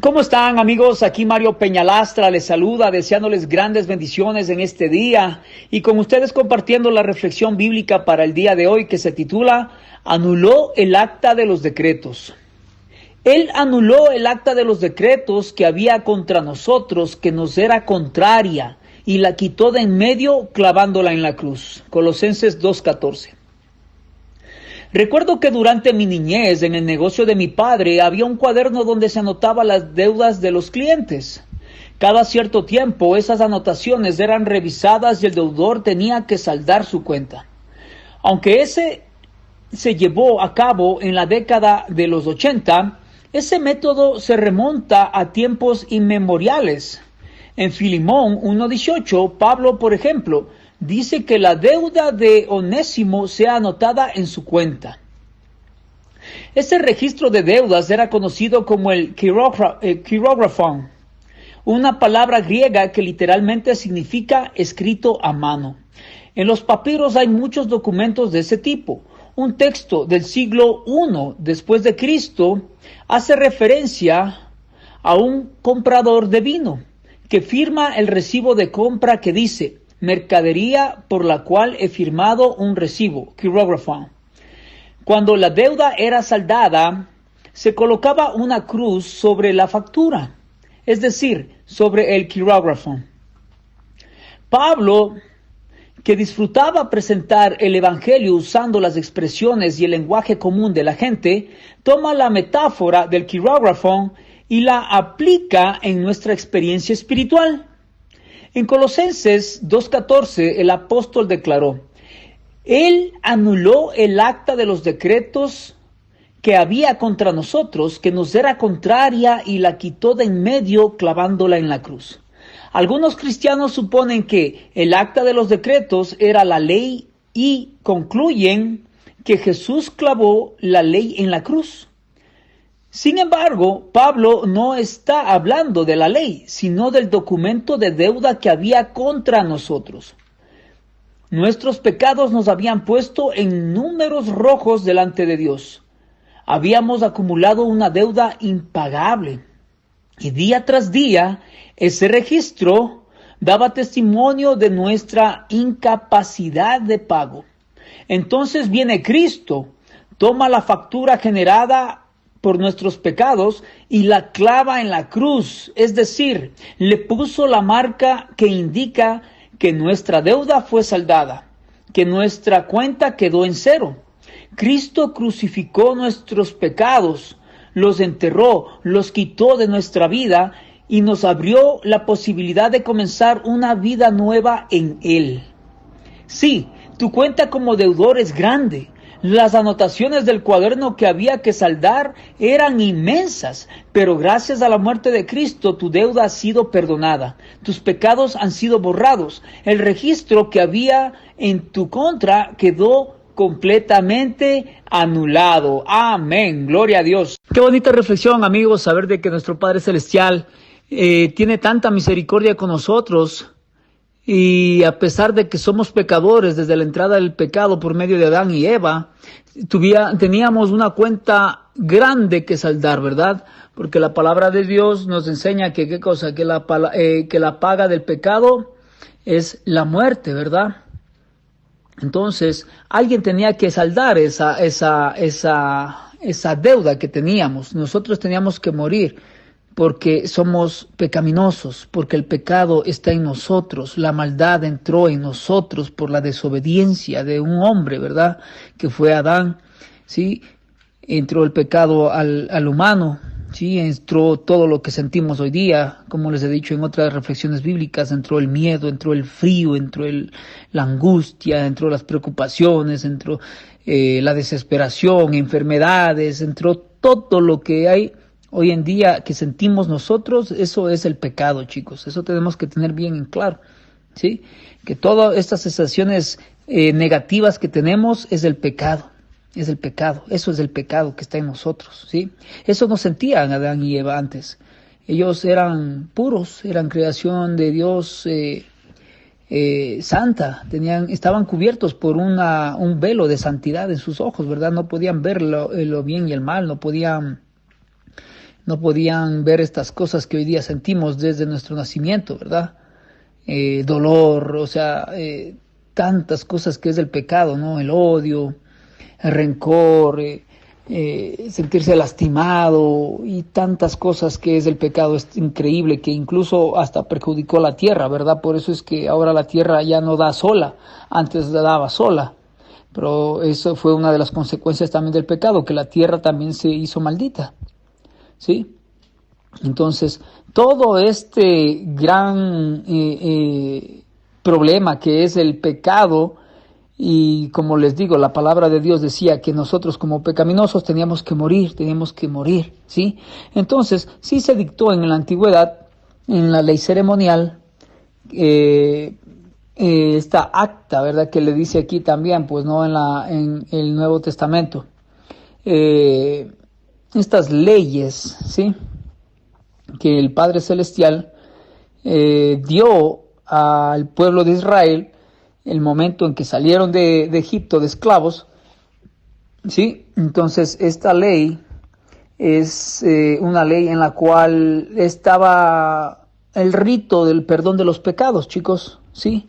¿Cómo están, amigos? Aquí Mario Peñalastra les saluda, deseándoles grandes bendiciones en este día y con ustedes compartiendo la reflexión bíblica para el día de hoy que se titula Anuló el acta de los decretos. Él anuló el acta de los decretos que había contra nosotros, que nos era contraria, y la quitó de en medio clavándola en la cruz. Colosenses 2:14. Recuerdo que durante mi niñez, en el negocio de mi padre, había un cuaderno donde se anotaban las deudas de los clientes. Cada cierto tiempo, esas anotaciones eran revisadas y el deudor tenía que saldar su cuenta. Aunque ese se llevó a cabo en la década de los 80, ese método se remonta a tiempos inmemoriales. En Filemón 1:18, Pablo, por ejemplo, dice que la deuda de Onésimo sea anotada en su cuenta. Este registro de deudas era conocido como el quirógrafon, una palabra griega que literalmente significa escrito a mano. En los papiros hay muchos documentos de ese tipo. Un texto del siglo I después de Cristo hace referencia a un comprador de vino que firma el recibo de compra que dice: mercadería por la cual he firmado un recibo, quirógrafon. Cuando la deuda era saldada, se colocaba una cruz sobre la factura, es decir, sobre el quirógrafon. Pablo, que disfrutaba presentar el evangelio usando las expresiones y el lenguaje común de la gente, toma la metáfora del quirógrafon y la aplica en nuestra experiencia espiritual. En Colosenses 2:14 el apóstol declaró: Él anuló el acta de los decretos que había contra nosotros, que nos era contraria, y la quitó de en medio clavándola en la cruz. Algunos cristianos suponen que el acta de los decretos era la ley y concluyen que Jesús clavó la ley en la cruz. Sin embargo, Pablo no está hablando de la ley, sino del documento de deuda que había contra nosotros. Nuestros pecados nos habían puesto en números rojos delante de Dios. Habíamos acumulado una deuda impagable. Y día tras día, ese registro daba testimonio de nuestra incapacidad de pago. Entonces viene Cristo, toma la factura generada por nuestros pecados y la clava en la cruz, es decir, le puso la marca que indica que nuestra deuda fue saldada, que nuestra cuenta quedó en cero. Cristo crucificó nuestros pecados, los enterró, los quitó de nuestra vida y nos abrió la posibilidad de comenzar una vida nueva en Él. Sí, tu cuenta como deudor es grande. Las anotaciones del cuaderno que había que saldar eran inmensas, pero gracias a la muerte de Cristo tu deuda ha sido perdonada, tus pecados han sido borrados, el registro que había en tu contra quedó completamente anulado. Amén, gloria a Dios. Qué bonita reflexión, amigos, saber de que nuestro Padre Celestial tiene tanta misericordia con nosotros. Y a pesar de que somos pecadores desde la entrada del pecado por medio de Adán y Eva, teníamos una cuenta grande que saldar, ¿verdad? Porque la palabra de Dios nos enseña que que la paga del pecado es la muerte, ¿verdad? Entonces, alguien tenía que saldar esa deuda que teníamos. Nosotros teníamos que morir, porque somos pecaminosos, porque el pecado está en nosotros, la maldad entró en nosotros por la desobediencia de un hombre, ¿verdad? Que fue Adán, ¿sí? Entró el pecado al humano, ¿sí? Entró todo lo que sentimos hoy día, como les he dicho en otras reflexiones bíblicas, entró el miedo, entró el frío, entró la angustia, entró las preocupaciones, entró la desesperación, enfermedades, entró todo lo que hay hoy en día que sentimos nosotros. Eso es el pecado, chicos. Eso tenemos que tener bien en claro, ¿sí? Que todas estas sensaciones negativas que tenemos es el pecado. Es el pecado. Eso es el pecado que está en nosotros, ¿sí? Eso no sentían Adán y Eva antes. Ellos eran puros, eran creación de Dios santa. Estaban cubiertos por un velo de santidad en sus ojos, ¿verdad? No podían ver lo bien y el mal, no podían no podían ver estas cosas que hoy día sentimos desde nuestro nacimiento, ¿verdad? Dolor, o sea, tantas cosas que es el pecado, ¿no? El odio, el rencor, sentirse lastimado y tantas cosas que es el pecado. Es increíble que incluso hasta perjudicó la tierra, ¿verdad? Por eso es que ahora la tierra ya no da sola, antes daba sola. Pero eso fue una de las consecuencias también del pecado, que la tierra también se hizo maldita, ¿sí? Entonces, todo este gran problema que es el pecado, y como les digo, la palabra de Dios decía que nosotros como pecaminosos teníamos que morir, ¿sí? Entonces, sí se dictó en la antigüedad, en la ley ceremonial, esta acta, ¿verdad? Que le dice aquí también, pues no en el Nuevo Testamento. Estas leyes, ¿sí? Que el Padre Celestial dio al pueblo de Israel el momento en que salieron de Egipto de esclavos, ¿sí? Entonces esta ley es una ley en la cual estaba el rito del perdón de los pecados, chicos, ¿sí?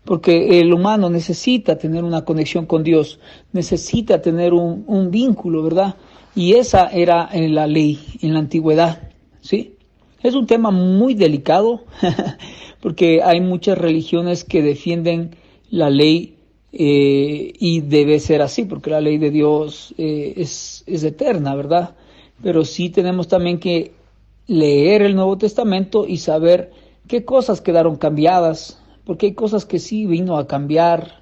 Porque el humano necesita tener una conexión con Dios, necesita tener un vínculo, ¿verdad? Y esa era la ley en la antigüedad, ¿sí? Es un tema muy delicado porque hay muchas religiones que defienden la ley y debe ser así porque la ley de Dios es eterna, ¿verdad? Pero sí tenemos también que leer el Nuevo Testamento y saber qué cosas quedaron cambiadas, porque hay cosas que sí vino a cambiar,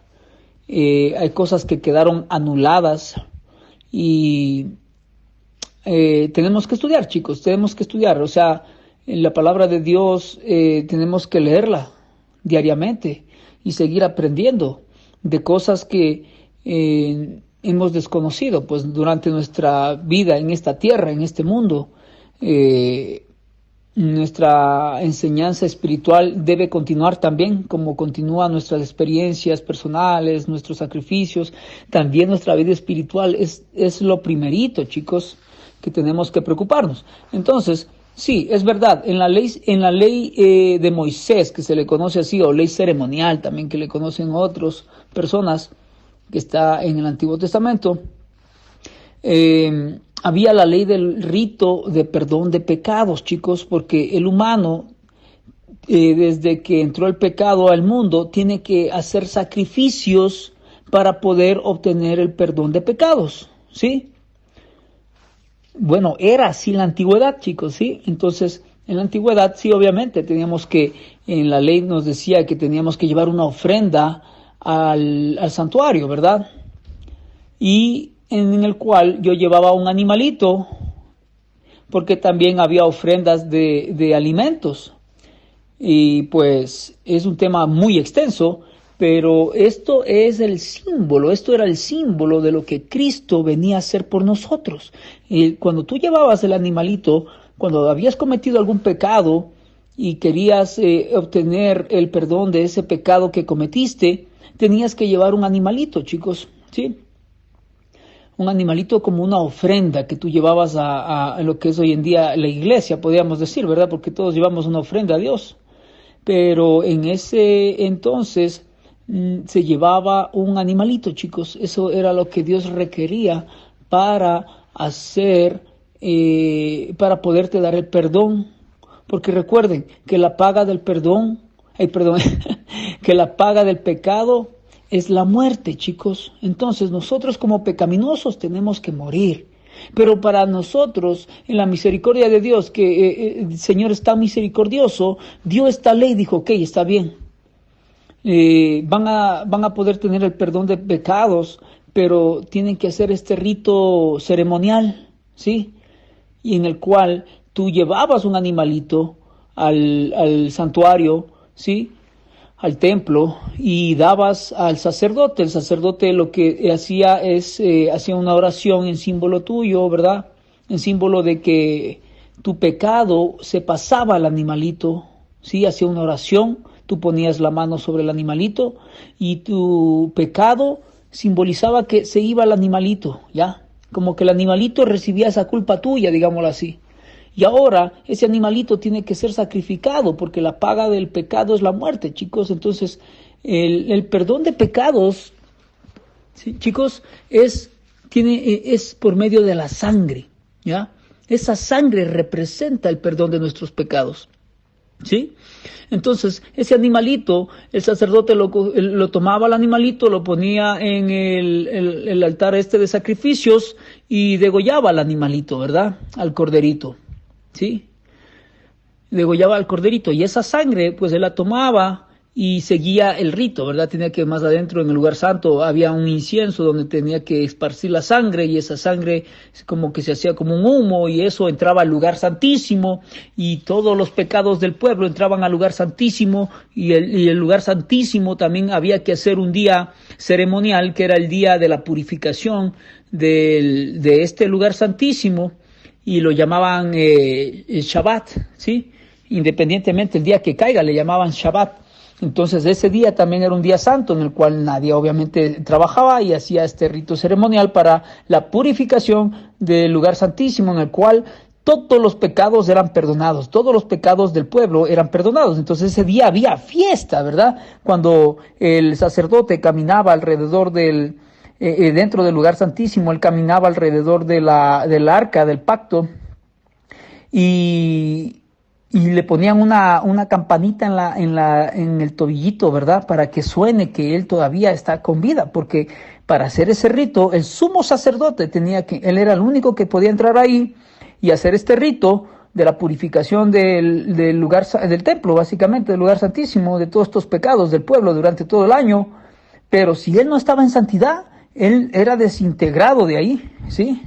hay cosas que quedaron anuladas y tenemos que estudiar, chicos, tenemos que estudiar, o sea, en la palabra de Dios tenemos que leerla diariamente y seguir aprendiendo de cosas que hemos desconocido, pues durante nuestra vida en esta tierra, en este mundo. Nuestra enseñanza espiritual debe continuar también, como continúan nuestras experiencias personales, nuestros sacrificios. También nuestra vida espiritual es lo primerito, chicos, que tenemos que preocuparnos. Entonces, sí, es verdad, en la ley de Moisés, que se le conoce así, o ley ceremonial también, que le conocen otras personas, que está en el Antiguo Testamento, había la ley del rito de perdón de pecados, chicos, porque el humano, desde que entró el pecado al mundo, tiene que hacer sacrificios para poder obtener el perdón de pecados, ¿sí? Bueno, era así la antigüedad, chicos, ¿sí? Entonces, en la antigüedad, sí, obviamente, en la ley nos decía que teníamos que llevar una ofrenda al santuario, ¿verdad? Y en el cual yo llevaba un animalito, porque también había ofrendas de alimentos. Y pues es un tema muy extenso, pero esto era el símbolo de lo que Cristo venía a hacer por nosotros. Y cuando tú llevabas el animalito, cuando habías cometido algún pecado y querías obtener el perdón de ese pecado que cometiste, tenías que llevar un animalito, chicos, ¿sí? Un animalito como una ofrenda que tú llevabas a lo que es hoy en día la iglesia, podríamos decir, ¿verdad? Porque todos llevamos una ofrenda a Dios. Pero en ese entonces se llevaba un animalito, chicos. Eso era lo que Dios requería para para poderte dar el perdón. Porque recuerden que la paga del que la paga del pecado es la muerte, chicos. Entonces nosotros como pecaminosos tenemos que morir. Pero para nosotros, en la misericordia de Dios, que el Señor es tan misericordioso, dio esta ley, dijo, ok, está bien. Van a poder tener el perdón de pecados, pero tienen que hacer este rito ceremonial, ¿sí? Y en el cual tú llevabas un animalito al santuario, ¿sí? Al templo y dabas al sacerdote. El sacerdote lo que hacía hacía una oración en símbolo tuyo, ¿verdad? En símbolo de que tu pecado se pasaba al animalito, ¿sí? Hacía una oración, tú ponías la mano sobre el animalito y tu pecado simbolizaba que se iba al animalito, ¿ya? Como que el animalito recibía esa culpa tuya, digámoslo así. Y ahora ese animalito tiene que ser sacrificado porque la paga del pecado es la muerte, chicos. Entonces, el perdón de pecados, ¿sí, chicos? Es por medio de la sangre, ¿ya? Esa sangre representa el perdón de nuestros pecados, ¿sí? Entonces, ese animalito, el sacerdote lo tomaba al animalito, lo ponía en el altar de sacrificios y degollaba al animalito, ¿verdad? Al corderito, ¿sí? Degollaba al corderito y esa sangre, pues él la tomaba y seguía el rito, ¿verdad? Tenía que más adentro en el lugar santo había un incienso donde tenía que esparcir la sangre y esa sangre como que se hacía como un humo y eso entraba al lugar santísimo y todos los pecados del pueblo entraban al lugar santísimo y el lugar santísimo también había que hacer un día ceremonial que era el día de la purificación de este lugar santísimo y lo llamaban Shabbat, ¿sí? Independientemente el día que caiga le llamaban Shabbat. Entonces ese día también era un día santo en el cual nadie obviamente trabajaba y hacía este rito ceremonial para la purificación del lugar santísimo en el cual todos los pecados eran perdonados, todos los pecados del pueblo eran perdonados. Entonces ese día había fiesta, ¿verdad? Cuando el sacerdote caminaba alrededor dentro del lugar santísimo, él caminaba alrededor del arca del pacto y le ponían una campanita en el tobillito, ¿verdad? Para que suene que él todavía está con vida, porque para hacer ese rito, el sumo sacerdote él era el único que podía entrar ahí y hacer este rito de la purificación del lugar, del templo, básicamente, del lugar santísimo, de todos estos pecados del pueblo durante todo el año. Pero si él no estaba en santidad, él era desintegrado de ahí, ¿sí?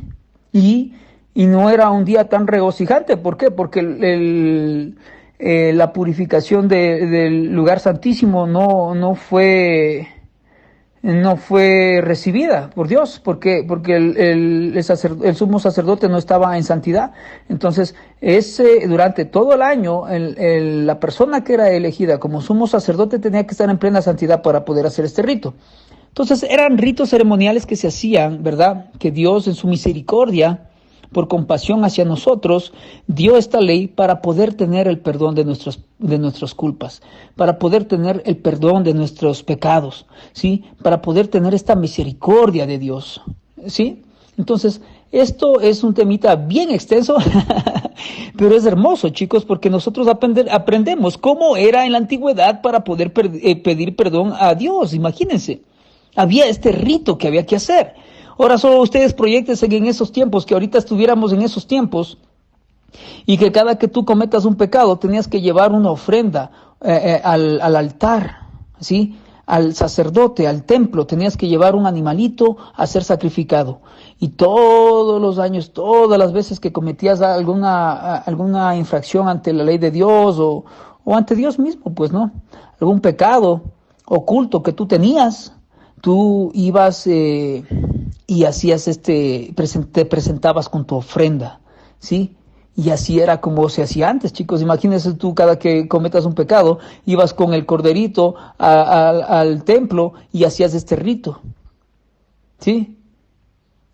Y no era un día tan regocijante. ¿Por qué? Porque la purificación del lugar santísimo no fue recibida por Dios, porque el sumo sacerdote no estaba en santidad. Entonces, durante todo el año, la persona que era elegida como sumo sacerdote tenía que estar en plena santidad para poder hacer este rito. Entonces, eran ritos ceremoniales que se hacían, ¿verdad? Que Dios en su misericordia, por compasión hacia nosotros, dio esta ley para poder tener el perdón de nuestras culpas, para poder tener el perdón de nuestros pecados, ¿sí? Para poder tener esta misericordia de Dios, ¿sí? Entonces, esto es un temita bien extenso, pero es hermoso, chicos, porque nosotros aprendemos cómo era en la antigüedad para poder pedir perdón a Dios. Imagínense, había este rito que había que hacer. Ahora solo ustedes proyéctense en esos tiempos, que ahorita estuviéramos en esos tiempos, y que cada que tú cometas un pecado tenías que llevar una ofrenda al altar, ¿sí? Al sacerdote, al templo, tenías que llevar un animalito a ser sacrificado. Y todos los años, todas las veces que cometías alguna infracción ante la ley de Dios o ante Dios mismo, pues, ¿no? Algún pecado oculto que tú tenías, tú ibas y hacías te presentabas con tu ofrenda, ¿sí? Y así era como se hacía antes, chicos. Imagínense tú, cada que cometas un pecado, ibas con el corderito al templo y hacías este rito, ¿sí?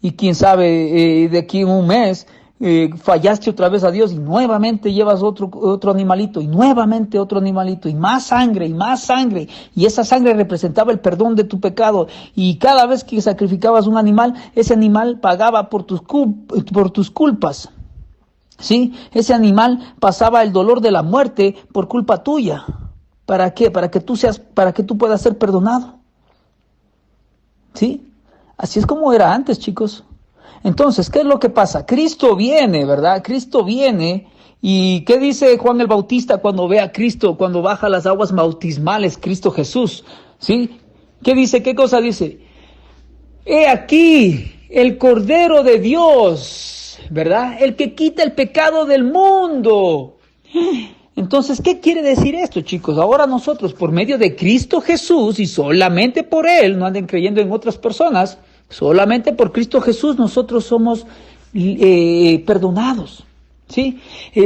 Y quién sabe, de aquí en un mes, fallaste otra vez a Dios y nuevamente llevas otro animalito y nuevamente otro animalito y más sangre y esa sangre representaba el perdón de tu pecado y cada vez que sacrificabas un animal, ese animal pagaba por tus culpas, ¿sí? Ese animal pasaba el dolor de la muerte por culpa tuya. ¿Para qué? Para que tú puedas ser perdonado, ¿sí? Así es como era antes, chicos. Entonces, ¿qué es lo que pasa? Cristo viene, ¿verdad? Cristo viene. ¿Y qué dice Juan el Bautista cuando ve a Cristo, cuando baja las aguas bautismales, Cristo Jesús? ¿Sí? ¿Qué dice? ¿Qué cosa dice? He aquí el Cordero de Dios, ¿verdad? El que quita el pecado del mundo. Entonces, ¿qué quiere decir esto, chicos? Ahora nosotros, por medio de Cristo Jesús y solamente por Él, no anden creyendo en otras personas, solamente por Cristo Jesús nosotros somos perdonados, ¿sí?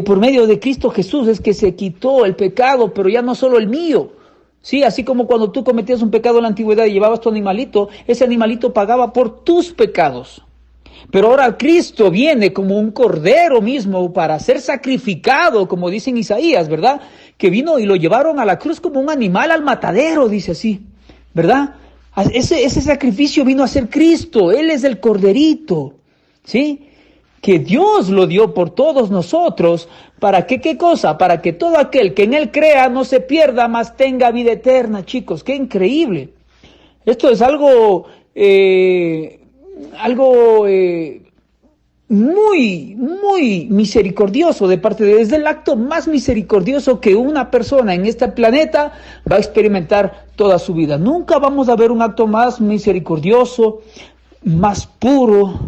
Por medio de Cristo Jesús es que se quitó el pecado, pero ya no solo el mío, ¿sí? Así como cuando tú cometías un pecado en la antigüedad y llevabas tu animalito, ese animalito pagaba por tus pecados. Pero ahora Cristo viene como un cordero mismo para ser sacrificado, como dice en Isaías, ¿verdad? Que vino y lo llevaron a la cruz como un animal al matadero, dice así, ¿verdad? Ese sacrificio vino a ser Cristo, Él es el corderito, ¿sí? Que Dios lo dio por todos nosotros, ¿para qué? ¿Qué cosa? Para que todo aquel que en Él crea no se pierda, mas tenga vida eterna, chicos, qué increíble. Esto es algo muy misericordioso de parte de Dios. Es el acto más misericordioso que una persona en este planeta va a experimentar toda su vida. Nunca vamos a ver un acto más misericordioso, más puro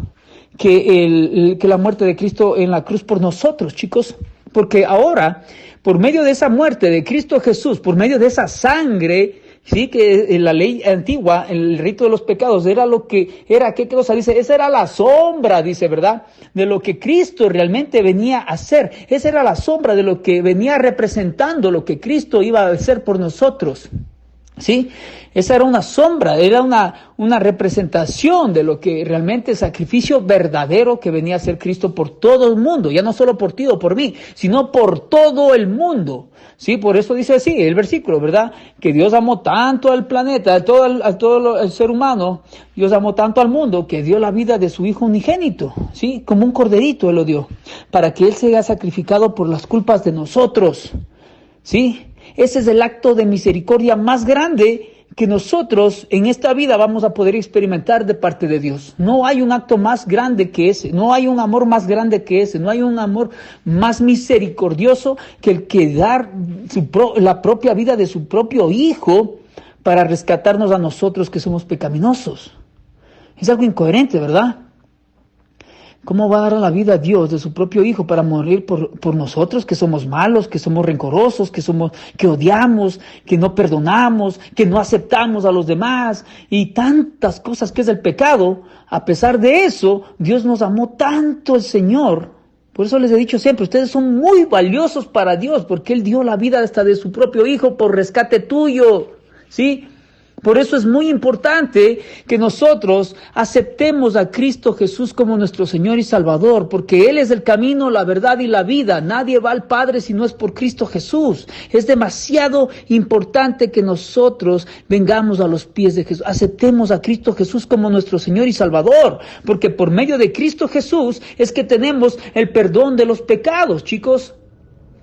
que la muerte de Cristo en la cruz por nosotros, chicos. Porque ahora, por medio de esa muerte de Cristo Jesús, por medio de esa sangre, sí, que en la ley antigua, el rito de los pecados, era lo que era, ¿qué cosa dice? Esa era la sombra, dice, ¿verdad? De lo que Cristo realmente venía a hacer. Esa era la sombra de lo que venía representando, lo que Cristo iba a hacer por nosotros. ¿Sí? Esa era una sombra, era una representación de lo que realmente el sacrificio verdadero que venía a hacer Cristo por todo el mundo, ya no solo por ti o por mí, sino por todo el mundo. Sí, por eso dice así el versículo, ¿verdad? Que Dios amó tanto al planeta, a todo el ser humano, Dios amó tanto al mundo que dio la vida de su Hijo unigénito, ¿sí? Como un corderito Él lo dio, para que Él sea sacrificado por las culpas de nosotros, ¿sí? Ese es el acto de misericordia más grande que nosotros en esta vida vamos a poder experimentar de parte de Dios. No hay un acto más grande que ese, no hay un amor más grande que ese, no hay un amor más misericordioso que el que dar la propia vida de su propio Hijo para rescatarnos a nosotros que somos pecaminosos. Es algo incoherente, ¿verdad? ¿Cómo va a dar la vida a Dios de su propio Hijo para morir por nosotros, que somos malos, que somos rencorosos, que odiamos, que no perdonamos, que no aceptamos a los demás y tantas cosas que es el pecado? A pesar de eso, Dios nos amó tanto el Señor. Por eso les he dicho siempre, ustedes son muy valiosos para Dios, porque Él dio la vida hasta de su propio Hijo por rescate tuyo, ¿sí? Por eso es muy importante que nosotros aceptemos a Cristo Jesús como nuestro Señor y Salvador, porque Él es el camino, la verdad y la vida. Nadie va al Padre si no es por Cristo Jesús. Es demasiado importante que nosotros vengamos a los pies de Jesús. Aceptemos a Cristo Jesús como nuestro Señor y Salvador, porque por medio de Cristo Jesús es que tenemos el perdón de los pecados, chicos.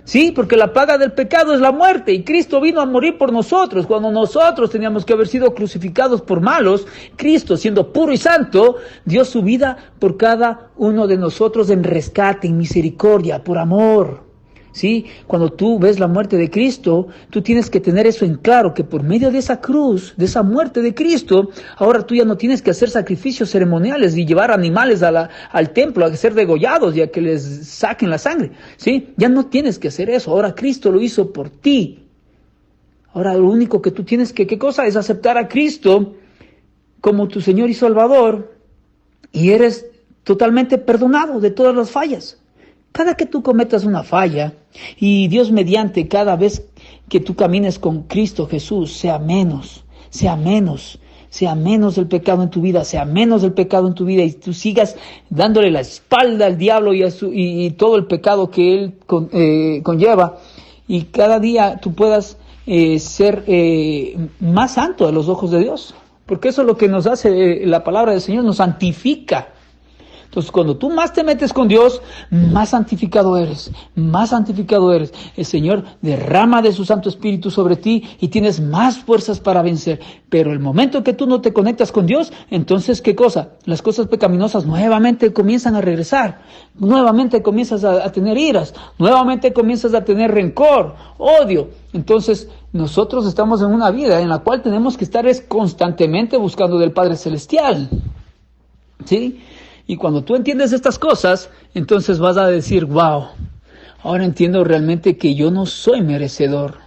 Sí, porque la paga del pecado es la muerte y Cristo vino a morir por nosotros. Cuando nosotros teníamos que haber sido crucificados por malos, Cristo, siendo puro y santo, dio su vida por cada uno de nosotros en rescate, en misericordia, por amor. Sí, cuando tú ves la muerte de Cristo, tú tienes que tener eso en claro, que por medio de esa cruz, de esa muerte de Cristo, ahora tú ya no tienes que hacer sacrificios ceremoniales y llevar animales al templo a ser degollados y a que les saquen la sangre. Sí, ya no tienes que hacer eso. Ahora Cristo lo hizo por ti. Ahora lo único que tú tienes que, ¿qué cosa? Es aceptar a Cristo como tu Señor y Salvador y eres totalmente perdonado de todas las fallas. Cada que tú cometas una falla, y Dios mediante, cada vez que tú camines con Cristo Jesús, sea menos el pecado en tu vida, sea menos el pecado en tu vida, y tú sigas dándole la espalda al diablo y todo el pecado que él conlleva, y cada día tú puedas ser más santo a los ojos de Dios, porque eso es lo que nos hace la palabra del Señor, nos santifica. Entonces, cuando tú más te metes con Dios, más santificado eres, más santificado eres. El Señor derrama de su Santo Espíritu sobre ti y tienes más fuerzas para vencer. Pero el momento que tú no te conectas con Dios, entonces, ¿qué cosa? Las cosas pecaminosas nuevamente comienzan a regresar. Nuevamente comienzas a tener iras. Nuevamente comienzas a tener rencor, odio. Entonces, nosotros estamos en una vida en la cual tenemos que estar constantemente buscando del Padre Celestial. ¿Sí? Y cuando tú entiendes estas cosas, entonces vas a decir, wow, ahora entiendo realmente que yo no soy merecedor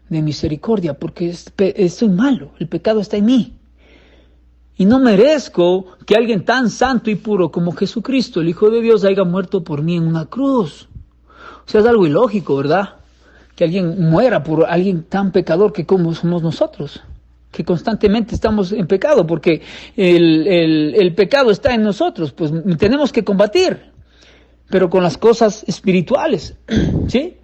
de misericordia, porque soy malo, el pecado está en mí. Y no merezco que alguien tan santo y puro como Jesucristo, el Hijo de Dios, haya muerto por mí en una cruz. O sea, es algo ilógico, ¿verdad? Que alguien muera por alguien tan pecador que como somos nosotros. que constantemente estamos en pecado, porque el pecado está en nosotros, pues tenemos que combatir, pero con las cosas espirituales, ¿sí?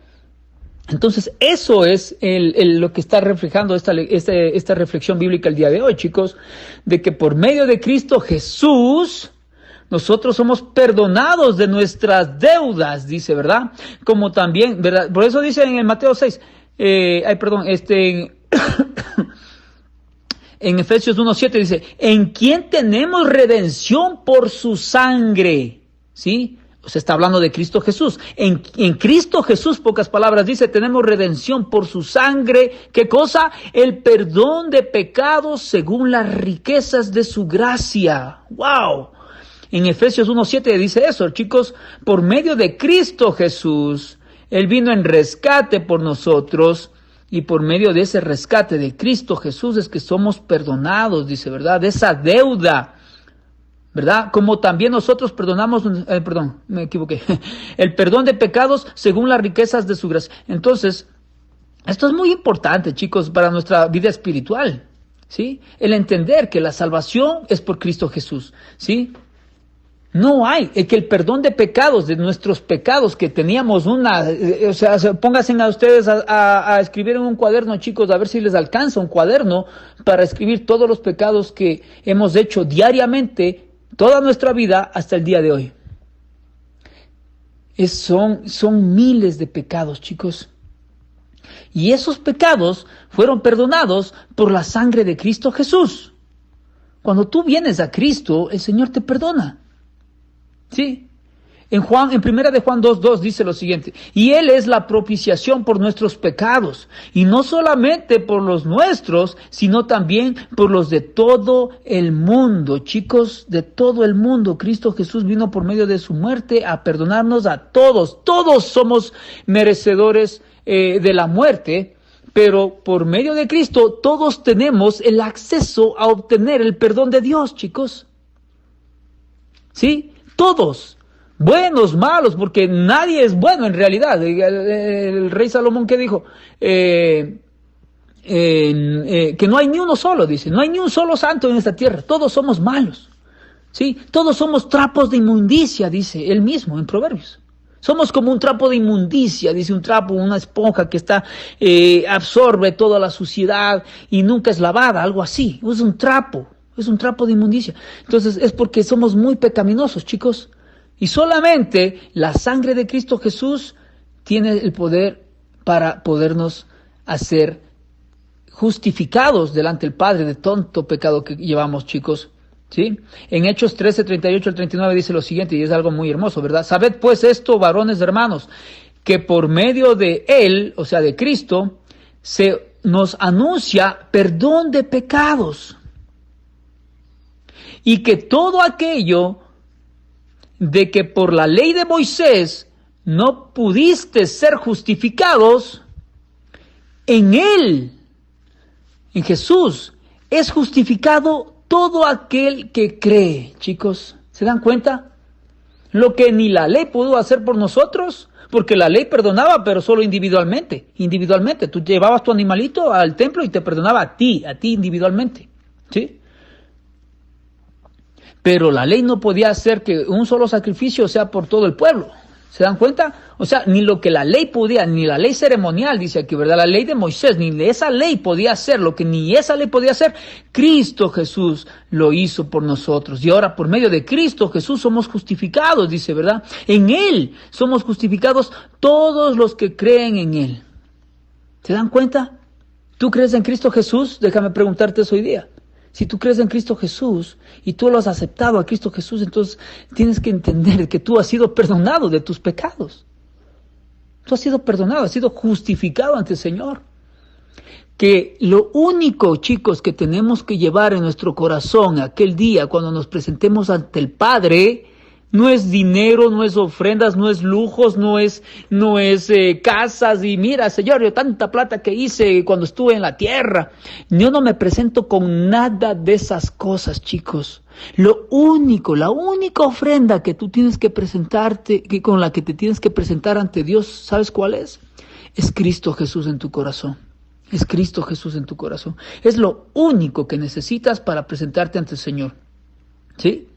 Entonces, eso es lo que está reflejando esta reflexión bíblica el día de hoy, chicos, de que por medio de Cristo Jesús, nosotros somos perdonados de nuestras deudas, dice, ¿verdad? Como también, ¿verdad? Por eso dice en el Mateo 6, en Efesios 1:7 dice, en quien tenemos redención por su sangre, ¿sí? O sea, está hablando de Cristo Jesús. En Cristo Jesús, pocas palabras, dice, tenemos redención por su sangre. ¿Qué cosa? El perdón de pecados según las riquezas de su gracia. ¡Wow! En Efesios 1:7 dice eso, chicos, por medio de Cristo Jesús, Él vino en rescate por nosotros, y por medio de ese rescate de Cristo Jesús es que somos perdonados, dice, ¿verdad? De esa deuda, ¿verdad? Como también nosotros perdonamos, me equivoqué, el perdón de pecados según las riquezas de su gracia. Entonces, esto es muy importante, chicos, para nuestra vida espiritual, ¿sí? El entender que la salvación es por Cristo Jesús, ¿sí? No hay, que el perdón de pecados, de nuestros pecados que teníamos pónganse a ustedes a escribir en un cuaderno, chicos, a ver si les alcanza un cuaderno para escribir todos los pecados que hemos hecho diariamente, toda nuestra vida hasta el día de hoy. Son miles de pecados, chicos. Y esos pecados fueron perdonados por la sangre de Cristo Jesús. Cuando tú vienes a Cristo, el Señor te perdona. Sí, en primera de Juan 2:2 dice lo siguiente, y Él es la propiciación por nuestros pecados, y no solamente por los nuestros, sino también por los de todo el mundo, chicos, de todo el mundo. Cristo Jesús vino por medio de su muerte a perdonarnos a todos. Todos somos merecedores de la muerte, pero por medio de Cristo todos tenemos el acceso a obtener el perdón de Dios, chicos. ¿Sí? Todos, buenos, malos, porque nadie es bueno en realidad. El rey Salomón, ¿qué dijo? Que no hay ni uno solo, dice, no hay ni un solo santo en esta tierra, todos somos malos, ¿sí? Todos somos trapos de inmundicia, dice él mismo en Proverbios. Somos como un trapo de inmundicia, dice un trapo, una esponja que absorbe toda la suciedad y nunca es lavada, algo así. Es un trapo de inmundicia. Entonces es porque somos muy pecaminosos, chicos. Y solamente la sangre de Cristo Jesús tiene el poder para podernos hacer justificados delante del Padre de tanto pecado que llevamos, chicos. ¿Sí? En Hechos 13:38 al 39 dice lo siguiente, y es algo muy hermoso, ¿verdad? Sabed pues esto, varones hermanos, que por medio de Él, o sea, de Cristo, se nos anuncia perdón de pecados. Y que todo aquello de que por la ley de Moisés no pudiste ser justificados, en Él, en Jesús, es justificado todo aquel que cree. Chicos, ¿se dan cuenta? Lo que ni la ley pudo hacer por nosotros, porque la ley perdonaba, pero solo individualmente. Tú llevabas tu animalito al templo y te perdonaba a ti individualmente, ¿sí? Pero la ley no podía hacer que un solo sacrificio sea por todo el pueblo. ¿Se dan cuenta? O sea, ni lo que la ley podía, ni la ley ceremonial, dice aquí, ¿verdad? La ley de Moisés, ni esa ley podía hacer, lo que ni esa ley podía hacer, Cristo Jesús lo hizo por nosotros. Y ahora, por medio de Cristo Jesús somos justificados, dice, ¿verdad? En Él somos justificados todos los que creen en Él. ¿Se dan cuenta? ¿Tú crees en Cristo Jesús? Déjame preguntarte eso hoy día. Si tú crees en Cristo Jesús y tú lo has aceptado a Cristo Jesús, entonces tienes que entender que tú has sido perdonado de tus pecados. Tú has sido perdonado, has sido justificado ante el Señor. Que lo único, chicos, que tenemos que llevar en nuestro corazón aquel día cuando nos presentemos ante el Padre, no es dinero, no es ofrendas, no es lujos, no es casas y mira, Señor, yo tanta plata que hice cuando estuve en la tierra. Yo no me presento con nada de esas cosas, chicos. Lo único, la única ofrenda que tú tienes que presentarte, con la que te tienes que presentar ante Dios, ¿sabes cuál es? Es Cristo Jesús en tu corazón. Es Cristo Jesús en tu corazón. Es lo único que necesitas para presentarte ante el Señor. ¿Sí?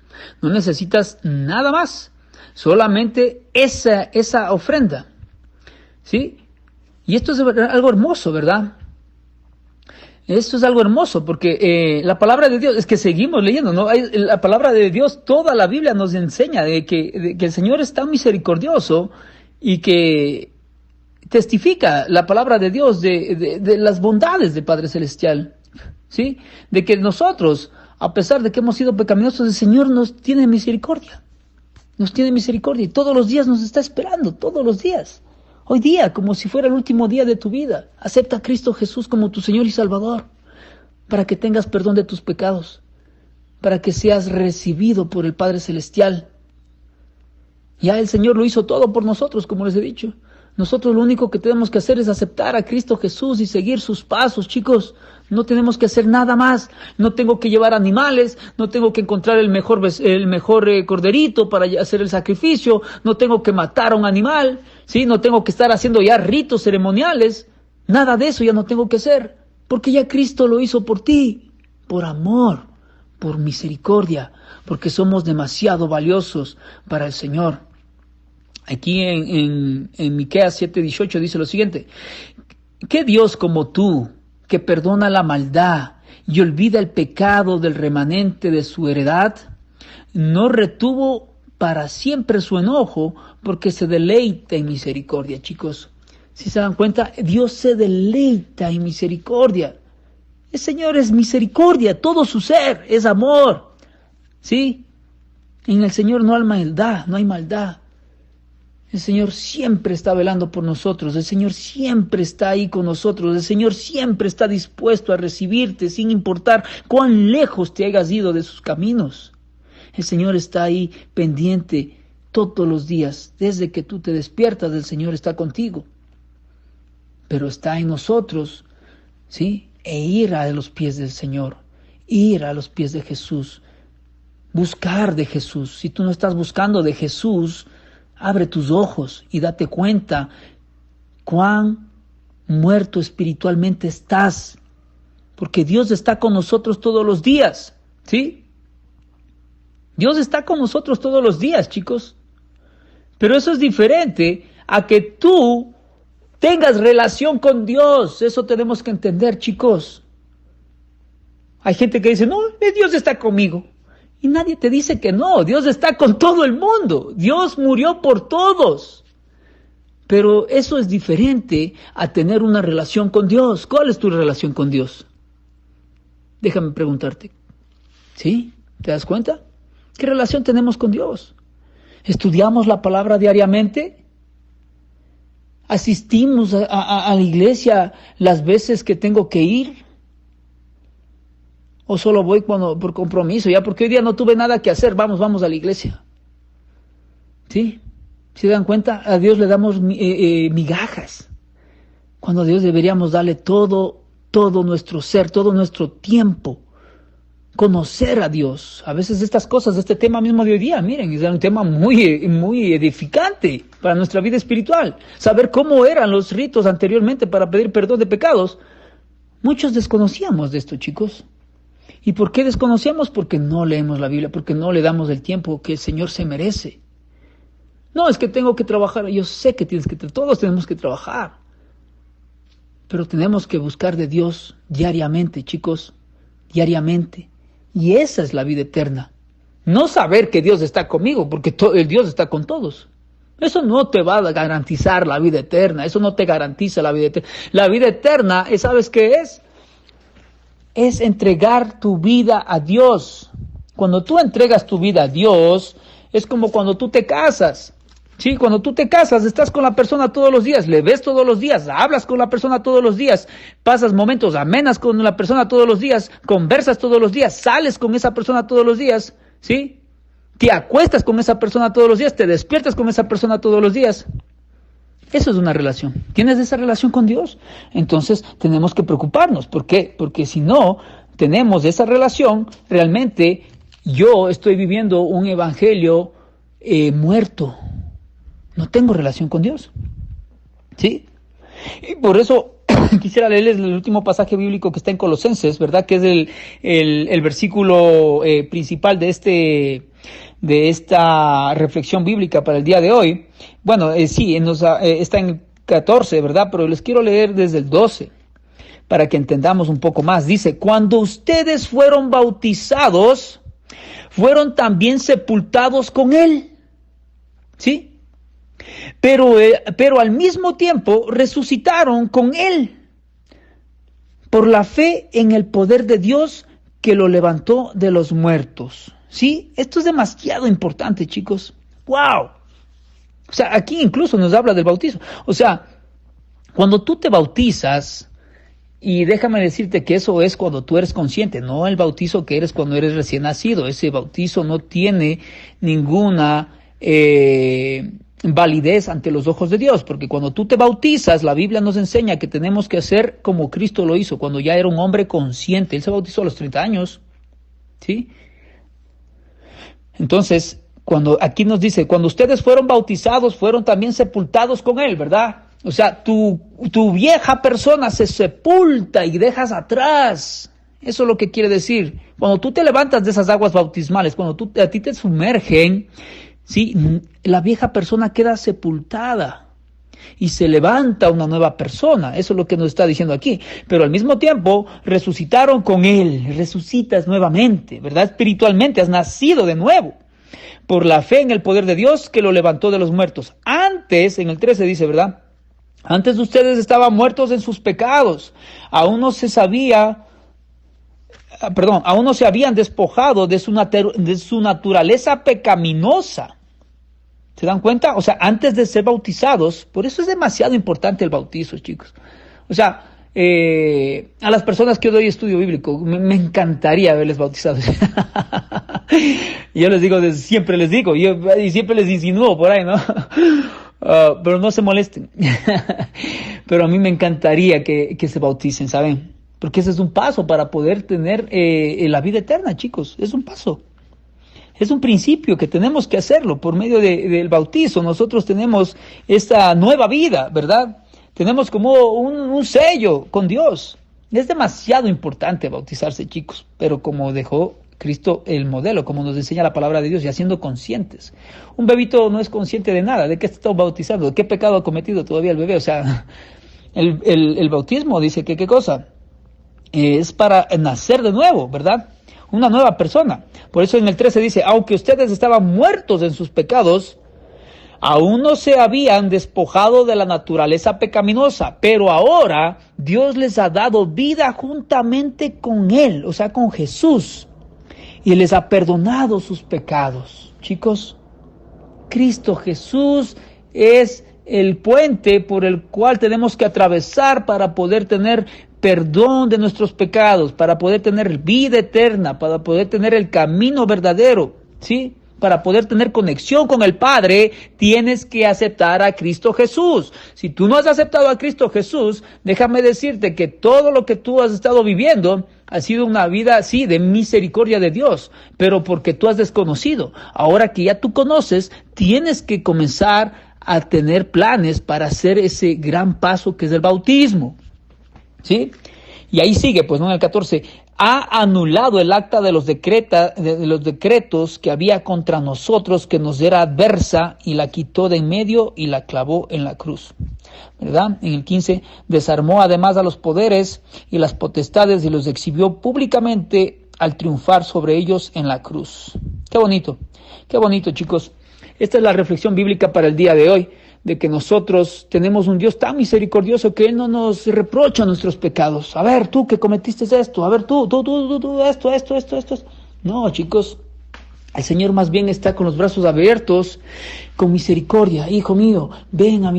No necesitas nada más. Solamente esa ofrenda. ¿Sí? Y esto es algo hermoso, ¿verdad? Esto es algo hermoso porque la palabra de Dios, es que seguimos leyendo, ¿no? La palabra de Dios, toda la Biblia nos enseña de que el Señor es tan misericordioso y que testifica la palabra de Dios de las bondades del Padre Celestial, ¿sí? De que nosotros, a pesar de que hemos sido pecaminosos, el Señor nos tiene misericordia. Nos tiene misericordia y todos los días nos está esperando, todos los días. Hoy día, como si fuera el último día de tu vida, acepta a Cristo Jesús como tu Señor y Salvador, para que tengas perdón de tus pecados, para que seas recibido por el Padre Celestial. Ya el Señor lo hizo todo por nosotros, como les he dicho. Nosotros lo único que tenemos que hacer es aceptar a Cristo Jesús y seguir sus pasos, chicos. No tenemos que hacer nada más. No tengo que llevar animales, no tengo que encontrar el mejor corderito para hacer el sacrificio, no tengo que matar a un animal, ¿sí? No tengo que estar haciendo ya ritos ceremoniales. Nada de eso ya no tengo que hacer, porque ya Cristo lo hizo por ti, por amor, por misericordia, porque somos demasiado valiosos para el Señor. Aquí en Miqueas 7:18 dice lo siguiente: ¿qué Dios como tú, que perdona la maldad y olvida el pecado del remanente de su heredad, no retuvo para siempre su enojo, porque se deleita en misericordia? Chicos, si se dan cuenta, Dios se deleita en misericordia. El Señor es misericordia, todo su ser es amor, ¿sí? En el Señor no hay maldad, no hay maldad. El Señor siempre está velando por nosotros, el Señor siempre está ahí con nosotros, el Señor siempre está dispuesto a recibirte sin importar cuán lejos te hayas ido de sus caminos. El Señor está ahí pendiente todos los días, desde que tú te despiertas, el Señor está contigo. Pero está en nosotros, ¿sí? E ir a los pies del Señor, ir a los pies de Jesús, buscar de Jesús. Si tú no estás buscando de Jesús, abre tus ojos y date cuenta cuán muerto espiritualmente estás, porque Dios está con nosotros todos los días, ¿sí? Dios está con nosotros todos los días, chicos. Pero eso es diferente a que tú tengas relación con Dios. Eso tenemos que entender, chicos. Hay gente que dice, no, Dios está conmigo. Y nadie te dice que no, Dios está con todo el mundo, Dios murió por todos. Pero eso es diferente a tener una relación con Dios. ¿Cuál es tu relación con Dios? Déjame preguntarte. ¿Sí? ¿Te das cuenta? ¿Qué relación tenemos con Dios? ¿Estudiamos la palabra diariamente? ¿Asistimos a la iglesia las veces que tengo que ir? ¿O solo voy por compromiso? Ya porque hoy día no tuve nada que hacer, vamos a la iglesia. ¿Sí? ¿Se dan cuenta? A Dios le damos migajas, cuando a Dios deberíamos darle todo nuestro ser, todo nuestro tiempo. Conocer a Dios. A veces estas cosas, este tema mismo de hoy día, miren, es un tema muy edificante para nuestra vida espiritual. Saber cómo eran los ritos anteriormente para pedir perdón de pecados. Muchos desconocíamos de esto, chicos. ¿Y por qué desconocemos? Porque no leemos la Biblia, porque no le damos el tiempo que el Señor se merece. No, es que tengo que trabajar. Yo sé que todos tenemos que trabajar. Pero tenemos que buscar de Dios diariamente, chicos, diariamente. Y esa es la vida eterna. No saber que Dios está conmigo, porque el Dios está con todos. Eso no te va a garantizar la vida eterna, eso no te garantiza la vida eterna. La vida eterna, ¿sabes qué es? Es entregar tu vida a Dios. Cuando tú entregas tu vida a Dios, es como cuando tú te casas. Sí, cuando tú te casas, estás con la persona todos los días, le ves todos los días, hablas con la persona todos los días, pasas momentos amenas con la persona todos los días, conversas todos los días, sales con esa persona todos los días, ¿sí? Te acuestas con esa persona todos los días, te despiertas con esa persona todos los días. Eso es una relación. ¿Tienes esa relación con Dios? Entonces tenemos que preocuparnos. ¿Por qué? Porque si no tenemos esa relación, realmente yo estoy viviendo un evangelio muerto. No tengo relación con Dios. ¿Sí? Y por eso quisiera leerles el último pasaje bíblico que está en Colosenses, ¿verdad? Que es el versículo principal de esta reflexión bíblica para el día de hoy. Bueno, sí, está en 14, ¿verdad? Pero les quiero leer desde el 12 para que entendamos un poco más. Dice, cuando ustedes fueron bautizados, fueron también sepultados con Él, ¿sí? Pero al mismo tiempo resucitaron con Él por la fe en el poder de Dios que lo levantó de los muertos. ¿Sí? Esto es demasiado importante, chicos. ¡Wow! O sea, aquí incluso nos habla del bautismo. O sea, cuando tú te bautizas, y déjame decirte que eso es cuando tú eres consciente, no el bautizo que eres cuando eres recién nacido. Ese bautizo no tiene ninguna validez ante los ojos de Dios, porque cuando tú te bautizas, la Biblia nos enseña que tenemos que hacer como Cristo lo hizo, cuando ya era un hombre consciente. Él se bautizó a los 30 años, ¿sí? Entonces, cuando aquí nos dice, cuando ustedes fueron bautizados, fueron también sepultados con Él, ¿verdad? O sea, tu vieja persona se sepulta y dejas atrás. Eso es lo que quiere decir. Cuando tú te levantas de esas aguas bautismales, cuando a ti te sumergen, ¿sí? La vieja persona queda sepultada y se levanta una nueva persona. Eso es lo que nos está diciendo aquí. Pero al mismo tiempo resucitaron con Él. Resucitas nuevamente, ¿verdad? Espiritualmente has nacido de nuevo por la fe en el poder de Dios que lo levantó de los muertos. Antes, en el 13 dice, ¿verdad? Antes ustedes estaban muertos en sus pecados. Aún no se habían despojado de su naturaleza pecaminosa. ¿Se dan cuenta? O sea, antes de ser bautizados, por eso es demasiado importante el bautizo, chicos. O sea, a las personas que doy estudio bíblico, me encantaría verles bautizados. Yo les digo, siempre les digo, y siempre les insinúo por ahí, ¿no? Pero no se molesten. Pero a mí me encantaría que se bauticen, ¿saben? Porque ese es un paso para poder tener la vida eterna, chicos. Es un paso. Es un principio que tenemos que hacerlo por medio del bautizo. Nosotros tenemos esta nueva vida, ¿verdad? Tenemos como un sello con Dios. Es demasiado importante bautizarse, chicos, pero como dejó Cristo el modelo, como nos enseña la palabra de Dios, y haciendo conscientes. Un bebito no es consciente de nada, de qué está bautizando, de qué pecado ha cometido todavía el bebé. O sea, el bautismo dice que qué cosa es para nacer de nuevo, ¿verdad? Una nueva persona. Por eso en el 13 dice, aunque ustedes estaban muertos en sus pecados, aún no se habían despojado de la naturaleza pecaminosa, pero ahora Dios les ha dado vida juntamente con Él, o sea, con Jesús, y les ha perdonado sus pecados. Chicos, Cristo Jesús es el puente por el cual tenemos que atravesar para poder tener perdón de nuestros pecados, para poder tener vida eterna, para poder tener el camino verdadero, ¿sí? Para poder tener conexión con el Padre, tienes que aceptar a Cristo Jesús. Si tú no has aceptado a Cristo Jesús, déjame decirte que todo lo que tú has estado viviendo ha sido una vida, sí, de misericordia de Dios, pero porque tú has desconocido. Ahora que ya tú conoces, tienes que comenzar a tener planes para hacer ese gran paso que es el bautismo, ¿sí? Y ahí sigue, pues, ¿no? En el 14, ha anulado el acta de los decretos que había contra nosotros, que nos era adversa, y la quitó de en medio y la clavó en la cruz, ¿verdad? En el 15, desarmó además a los poderes y las potestades y los exhibió públicamente al triunfar sobre ellos en la cruz. Qué bonito, chicos. Esta es la reflexión bíblica para el día de hoy, de que nosotros tenemos un Dios tan misericordioso que Él no nos reprocha nuestros pecados. A ver, tú que cometiste esto, a ver, tú, esto. No, chicos, el Señor más bien está con los brazos abiertos, con misericordia. Hijo mío, ven a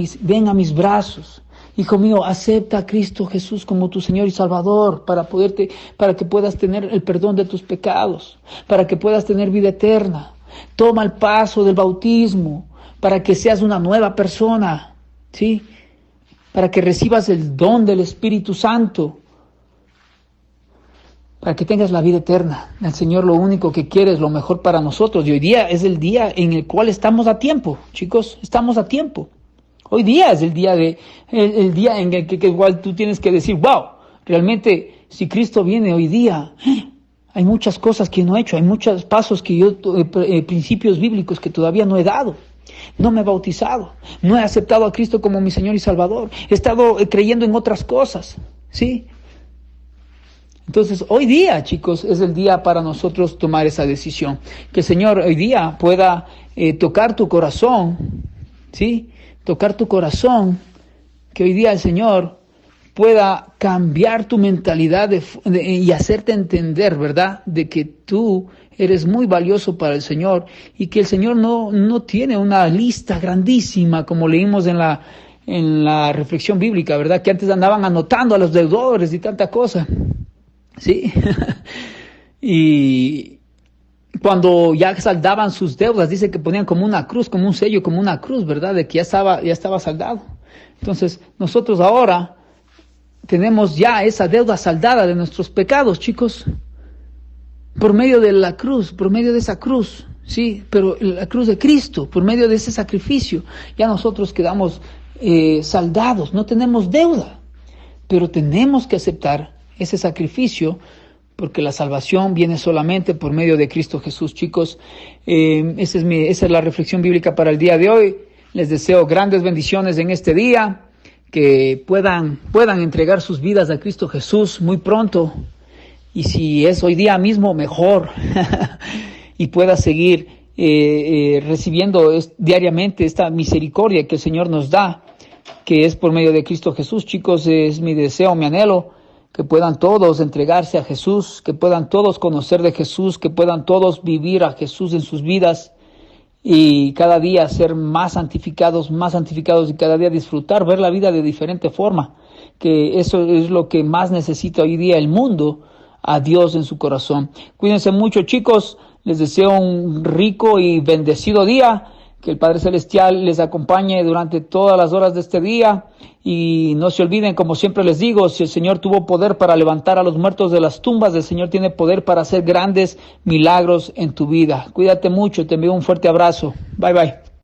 mis brazos. Hijo mío, acepta a Cristo Jesús como tu Señor y Salvador para que puedas tener el perdón de tus pecados, para que puedas tener vida eterna. Toma el paso del bautismo para que seas una nueva persona, ¿sí? Para que recibas el don del Espíritu Santo, para que tengas la vida eterna. El Señor lo único que quiere es lo mejor para nosotros, y hoy día es el día en el cual estamos a tiempo, chicos, estamos a tiempo. Hoy día es el día en el que igual tú tienes que decir, wow, realmente si Cristo viene hoy día, hay muchas cosas que no he hecho, hay muchos pasos que yo, principios bíblicos que todavía no he dado. No me he bautizado, no he aceptado a Cristo como mi Señor y Salvador, he estado creyendo en otras cosas, ¿sí? Entonces, hoy día, chicos, es el día para nosotros tomar esa decisión. Que el Señor hoy día pueda tocar tu corazón, ¿sí? Tocar tu corazón, que hoy día el Señor pueda cambiar tu mentalidad y hacerte entender, ¿verdad?, de que tú eres muy valioso para el Señor y que el Señor no tiene una lista grandísima como leímos en la reflexión bíblica, ¿verdad?, que antes andaban anotando a los deudores y tanta cosa, ¿sí? Y cuando ya saldaban sus deudas, dice que ponían como una cruz, como un sello, como una cruz, ¿verdad?, de que ya estaba saldado. Entonces, nosotros ahora tenemos ya esa deuda saldada de nuestros pecados, chicos, por medio de la cruz, por medio de esa cruz, sí, pero la cruz de Cristo, por medio de ese sacrificio, ya nosotros quedamos saldados, no tenemos deuda, pero tenemos que aceptar ese sacrificio, porque la salvación viene solamente por medio de Cristo Jesús, chicos. Esa es la reflexión bíblica para el día de hoy. Les deseo grandes bendiciones en este día, que puedan entregar sus vidas a Cristo Jesús muy pronto, y si es hoy día mismo, mejor, y pueda seguir recibiendo diariamente esta misericordia que el Señor nos da, que es por medio de Cristo Jesús. Chicos, es mi deseo, mi anhelo, que puedan todos entregarse a Jesús, que puedan todos conocer de Jesús, que puedan todos vivir a Jesús en sus vidas, y cada día ser más santificados, y cada día disfrutar, ver la vida de diferente forma, que eso es lo que más necesita hoy día el mundo, a Dios en su corazón. Cuídense mucho, chicos, les deseo un rico y bendecido día, que el Padre Celestial les acompañe durante todas las horas de este día, y no se olviden, como siempre les digo, si el Señor tuvo poder para levantar a los muertos de las tumbas, el Señor tiene poder para hacer grandes milagros en tu vida. Cuídate mucho, te envío un fuerte abrazo. Bye bye.